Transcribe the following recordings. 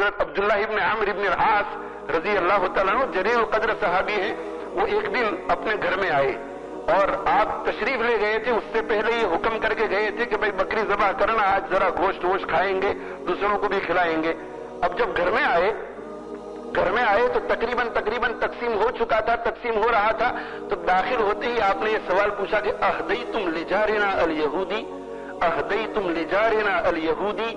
حضرت عبداللہ ابن عمرو ابن العاص رضی اللہ تعالیٰ عنہ جلیل القدر صحابی ہیں، وہ ایک دن اپنے گھر میں آئے اور آپ تشریف لے گئے تھے، اس سے پہلے یہ حکم کر کے گئے تھے کہ بھائی بکری ذبح کرنا، آج ذرا گوشت ووشت کھائیں گے، دوسروں کو بھی کھلائیں گے۔ اب جب گھر میں آئے تو تقریباً تقسیم ہو چکا تھا، تقسیم ہو رہا تھا، تو داخل ہوتے ہی آپ نے یہ سوال پوچھا کہ اہدیتم لجارنا الیہودی، اہدیتم لجارنا الیہودی،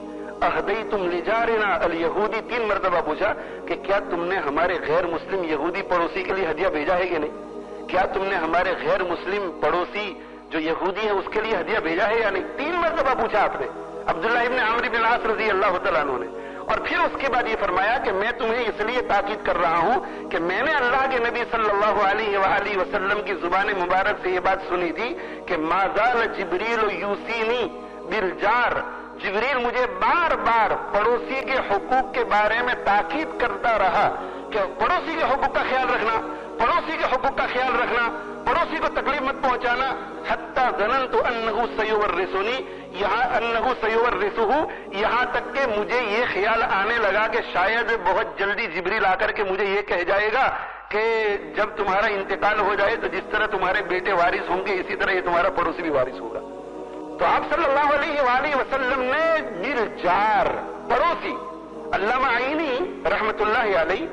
اہدیتم لجارنا الیہودی، 3 مرتبہ پوچھا کہ کیا تم نے ہمارے غیر مسلم یہودی پڑوسی کے لیے ہدیہ بھیجا ہے کہ نہیں؟ کیا تم نے ہمارے غیر مسلم پڑوسی جو یہودی ہے اس کے لیے ہدیہ بھیجا ہے یا نہیں؟ 3 مرتبہ پوچھا آپ نے، عبداللہ ابن عمرو بن العاص رضی اللہ تعالیٰ عنہ نے۔ اور پھر اس کے بعد یہ فرمایا کہ میں تمہیں اس لیے تاکید کر رہا ہوں کہ میں نے اللہ کے نبی صلی اللہ علیہ وآلہ وسلم کی زبان مبارک سے یہ بات سنی تھی کہ ما زال جبریل یوصینی بالجار، جبریل مجھے بار بار پڑوسی کے حقوق کے بارے میں تاکید کرتا رہا کہ پڑوسی کے حقوق کا خیال رکھنا، پڑوسی کے حقوق کا خیال رکھنا، پڑوسی کو تکلیف مت پہنچانا۔ حتی ظننت انہ سیورثنی، انہ سیورثہ، یہاں تک کہ مجھے یہ خیال آنے لگا کہ شاید بہت جلدی جبریل آ کر کے مجھے یہ کہہ جائے گا کہ جب تمہارا انتقال ہو جائے تو جس طرح تمہارے بیٹے وارث ہوں گے اسی طرح یہ تمہارا پڑوسی بھی وارث ہوگا۔ تو آپ صلی اللہ علیہ وآلہ وسلم نے بالجار، پڑوسی، علامہ عینی رحمت اللہ علیہ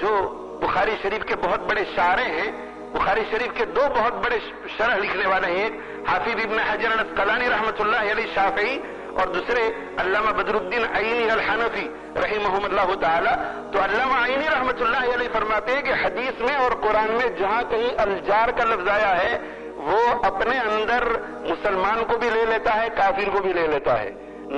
جو بخاری شریف کے بہت بڑے شارح ہیں، بخاری شریف کے 2 بہت بڑے شرح لکھنے والے ہیں، ایک حافظ ابن حجر العسقلانی رحمت اللہ علیہ شافعی اور دوسرے علامہ بدر الدین عینی الحنفی رحمہم اللہ تعالی۔ تو علامہ عینی رحمت اللہ علیہ فرماتے ہیں کہ حدیث میں اور قرآن میں جہاں کہیں الجار کا لفظ آیا ہے وہ اپنے اندر مسلمان کو بھی لے لیتا ہے، کافر کو بھی لے لیتا ہے،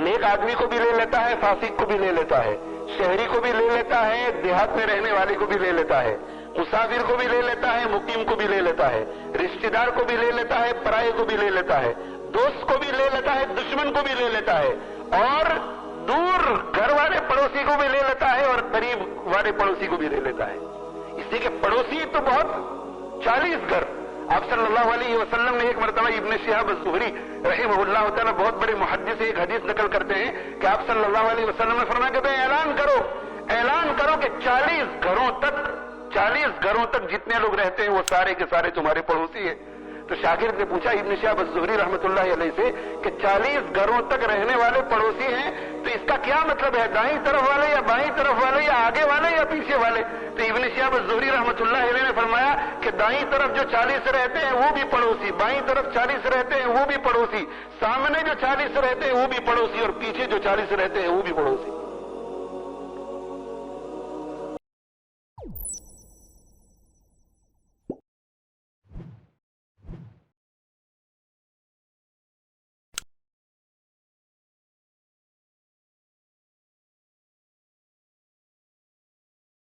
نیک آدمی کو بھی لے لیتا ہے، فاسق کو بھی لے لیتا ہے، شہری کو بھی لے لیتا ہے، دیہات میں رہنے والے کو بھی لے لیتا ہے، مسافر کو بھی لے لیتا ہے، مقیم کو بھی لے لیتا ہے، رشتہ دار کو بھی لے لیتا ہے، پرائے کو بھی لے لیتا ہے، دوست کو بھی لے لیتا ہے، دشمن کو بھی لے لیتا ہے، اور دور گھر والے پڑوسی کو بھی لے لیتا ہے اور قریب والے پڑوسی کو بھی لے لیتا ہے۔ اس لیے کہ پڑوسی تو بہت 40 گھر۔ آپ صلی اللہ علیہ وسلم نے ایک مرتبہ ابن شہاب الزہری رحمہ اللہ تعالیٰ بہت بڑے محدث ایک حدیث نقل کرتے ہیں کہ آپ صلی اللہ علیہ وسلم نے فرمایا کہ اعلان کرو کہ 40 گھروں تک جتنے لوگ رہتے ہیں وہ سارے کے سارے تمہارے پڑوسی ہیں۔ تو شاگرد نے پوچھا ابن شہاب الزہری رحمۃ اللہ علیہ سے کہ 40 گھروں تک رہنے والے پڑوسی ہیں تو اس کا کیا مطلب ہے، دائیں طرف والے یا بائیں طرف والے یا آگے والے یا پیچھے والے؟ تو ابن شہاب الزہری رحمۃ اللہ علیہ نے فرمایا کہ دائیں طرف جو 40 رہتے ہیں وہ بھی پڑوسی، بائیں طرف 40 رہتے ہیں وہ بھی پڑوسی، سامنے جو 40 رہتے ہیں وہ بھی پڑوسی اور پیچھے جو 40 رہتے ہیں وہ بھی پڑوسی۔